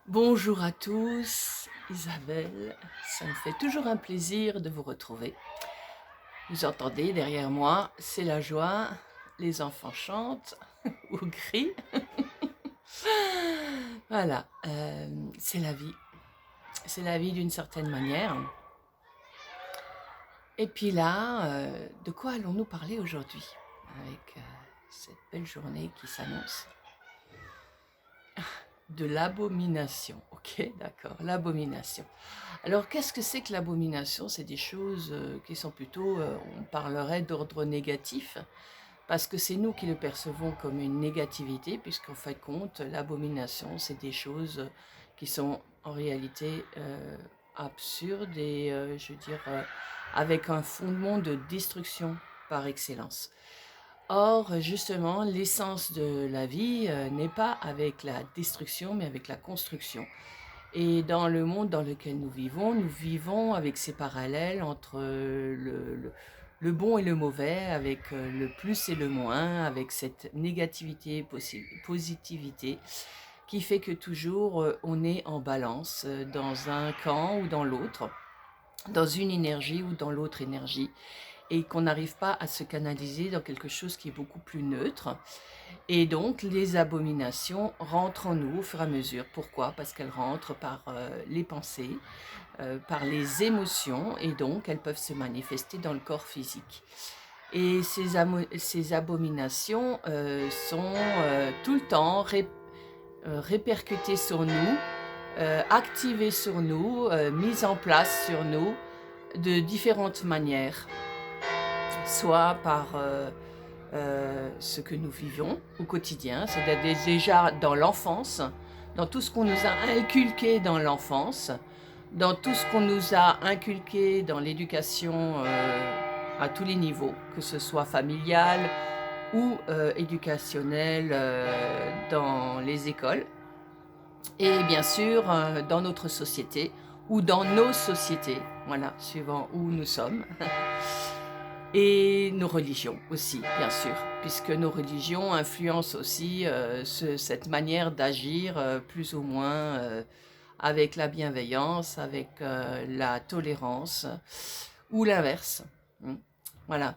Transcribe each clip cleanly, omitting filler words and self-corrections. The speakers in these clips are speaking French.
Bonjour à tous, Isabelle, ça me fait toujours un plaisir de vous retrouver. Vous entendez derrière moi, c'est la joie, les enfants chantent ou crient. Voilà, c'est la vie d'une certaine manière. Et puis là, de quoi allons-nous parler aujourd'hui avec cette belle journée qui s'annonce? De l'abomination, ok, d'accord, l'abomination. Alors, qu'est-ce que c'est que l'abomination? C'est des choses qui sont plutôt, on parlerait d'ordre négatif, parce que c'est nous qui le percevons comme une négativité, puisqu'en fait de compte, l'abomination, c'est des choses qui sont en réalité absurdes et, je veux dire, avec un fondement de destruction par excellence. Or, justement, l'essence de la vie n'est pas avec la destruction, mais avec la construction. Et dans le monde dans lequel nous vivons avec ces parallèles entre le bon et le mauvais, avec le plus et le moins, avec cette négativité, positivité, qui fait que toujours on est en balance dans un camp ou dans l'autre, dans une énergie ou dans l'autre énergie, et qu'on n'arrive pas à se canaliser dans quelque chose qui est beaucoup plus neutre. Et donc, les abominations rentrent en nous au fur et à mesure. Pourquoi? Parce qu'elles rentrent par les pensées, par les émotions, et donc elles peuvent se manifester dans le corps physique. Et ces abominations sont tout le temps répercutées sur nous, activées sur nous, mises en place sur nous de différentes manières, soit par ce que nous vivons au quotidien, c'est-à-dire déjà dans l'enfance, dans tout ce qu'on nous a inculqué dans l'enfance, dans tout ce qu'on nous a inculqué dans l'éducation à tous les niveaux, que ce soit familial ou éducationnel dans les écoles, et bien sûr dans notre société ou dans nos sociétés, voilà, suivant où nous sommes. Et nos religions aussi, bien sûr, puisque nos religions influencent aussi cette manière d'agir plus ou moins avec la bienveillance, avec la tolérance ou l'inverse. Voilà.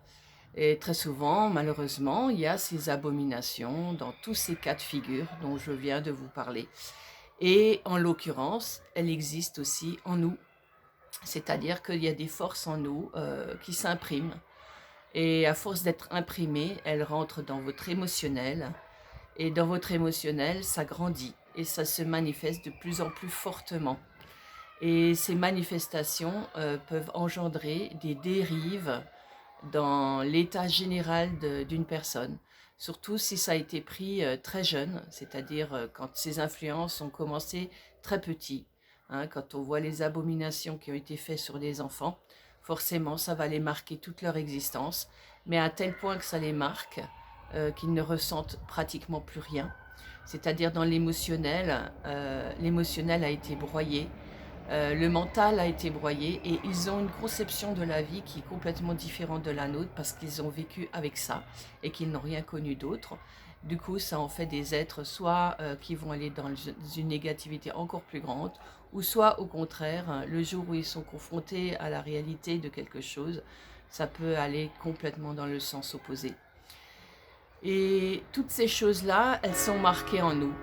Et très souvent, malheureusement, il y a ces abominations dans tous ces cas de figure dont je viens de vous parler. Et en l'occurrence, elles existent aussi en nous. C'est-à-dire qu'il y a des forces en nous qui s'impriment. Et à force d'être imprimée, elle rentre dans votre émotionnel. Et dans votre émotionnel, ça grandit et ça se manifeste de plus en plus fortement. Et ces manifestations peuvent engendrer des dérives dans l'état général d'une personne. Surtout si ça a été pris très jeune, c'est-à-dire quand ces influences ont commencé très petit. Hein, quand on voit les abominations qui ont été faites sur des enfants, forcément ça va les marquer toute leur existence, mais à tel point que ça les marque qu'ils ne ressentent pratiquement plus rien. C'est-à-dire dans l'émotionnel a été broyé, le mental a été broyé et ils ont une conception de la vie qui est complètement différente de la nôtre parce qu'ils ont vécu avec ça et qu'ils n'ont rien connu d'autre. Du coup, ça en fait des êtres soit qui vont aller dans une négativité encore plus grande, ou soit au contraire, le jour où ils sont confrontés à la réalité de quelque chose, ça peut aller complètement dans le sens opposé. Et toutes ces choses-là, elles sont marquées en nous.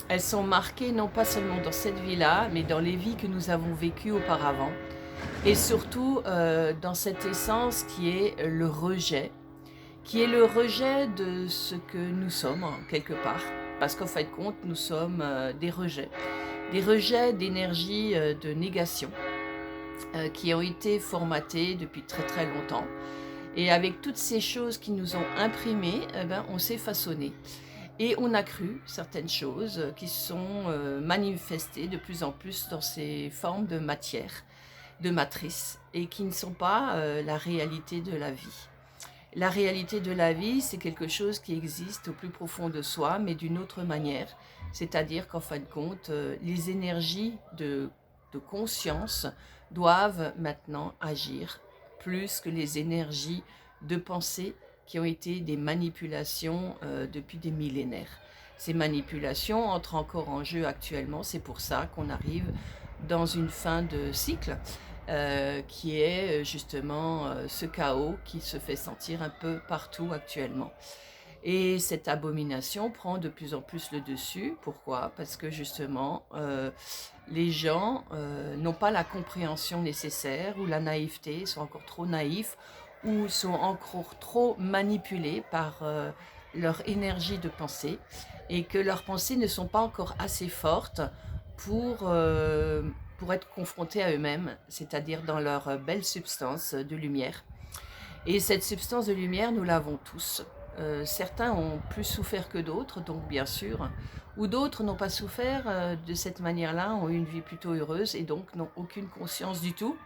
Elles sont marquées non pas seulement dans cette vie-là, mais dans les vies que nous avons vécues auparavant. Et surtout dans cette essence qui est le rejet de ce que nous sommes, quelque part. Parce qu'en fait de compte, nous sommes des rejets d'énergie de négation qui ont été formatés depuis très très longtemps. Et avec toutes ces choses qui nous ont imprimées, eh ben, on s'est façonné. Et on a cru certaines choses qui sont manifestées de plus en plus dans ces formes de matière, de matrice, et qui ne sont pas la réalité de la vie. La réalité de la vie, c'est quelque chose qui existe au plus profond de soi, mais d'une autre manière. C'est-à-dire qu'en fin de compte, les énergies de conscience doivent maintenant agir plus que les énergies de pensée qui ont été des manipulations depuis des millénaires. Ces manipulations entrent encore en jeu actuellement, c'est pour ça qu'on arrive dans une fin de cycle, qui est, justement, ce chaos qui se fait sentir un peu partout actuellement. Et cette abomination prend de plus en plus le dessus. Pourquoi? Parce que justement, les gens, n'ont pas la compréhension nécessaire ou la naïveté, sont encore trop naïfs ou sont encore trop manipulés par, leur énergie de pensée et que leurs pensées ne sont pas encore assez fortes pour être confrontés à eux-mêmes, c'est-à-dire dans leur, belle substance de lumière. Et cette substance de lumière, nous l'avons tous. Certains ont plus souffert que d'autres, donc bien sûr, ou d'autres n'ont pas souffert de cette manière-là, ont eu une vie plutôt heureuse et donc n'ont aucune conscience du tout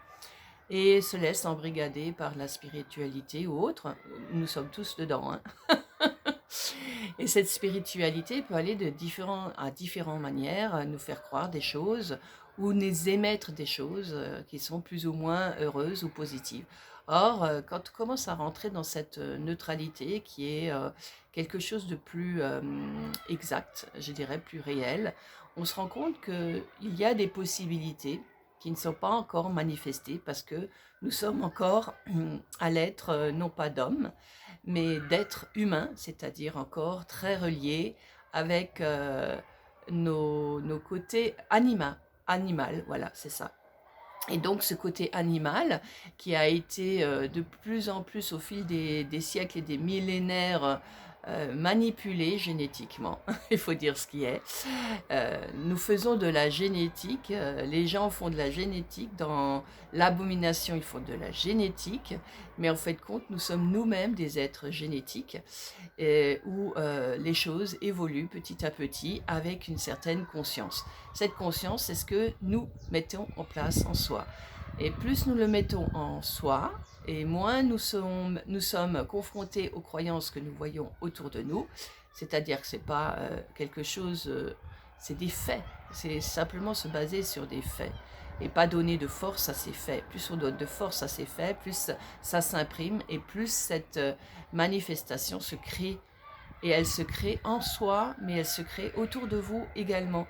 et se laissent embrigader par la spiritualité ou autre. Nous sommes tous dedans, hein. Et cette spiritualité peut aller à différentes manières, nous faire croire des choses ou nous émettre des choses qui sont plus ou moins heureuses ou positives. Or, quand on commence à rentrer dans cette neutralité qui est quelque chose de plus exact, je dirais plus réel, on se rend compte qu'il y a des possibilités qui ne sont pas encore manifestées parce que nous sommes encore à l'être non pas d'homme, mais d'êtres humains, c'est-à-dire encore très reliés avec nos côtés animal, voilà, c'est ça. Et donc ce côté animal qui a été de plus en plus au fil des siècles et des millénaires manipulé génétiquement, il faut dire ce qui est. Nous faisons de la génétique, les gens font de la génétique, dans l'abomination ils font de la génétique, mais en fait de compte nous sommes nous-mêmes des êtres génétiques où les choses évoluent petit à petit avec une certaine conscience. Cette conscience, c'est ce que nous mettons en place en soi. Et plus nous le mettons en soi, et moins nous sommes confrontés aux croyances que nous voyons autour de nous, c'est-à-dire que c'est pas quelque chose, c'est des faits, c'est simplement se baser sur des faits et pas donner de force à ces faits. Plus on donne de force à ces faits, plus ça s'imprime et plus cette manifestation se crée. Et elle se crée en soi, mais elle se crée autour de vous également.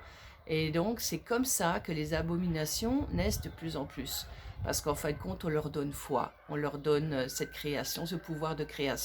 Et donc, c'est comme ça que les abominations naissent de plus en plus. Parce qu'en fin de compte, on leur donne foi, on leur donne cette création, ce pouvoir de création.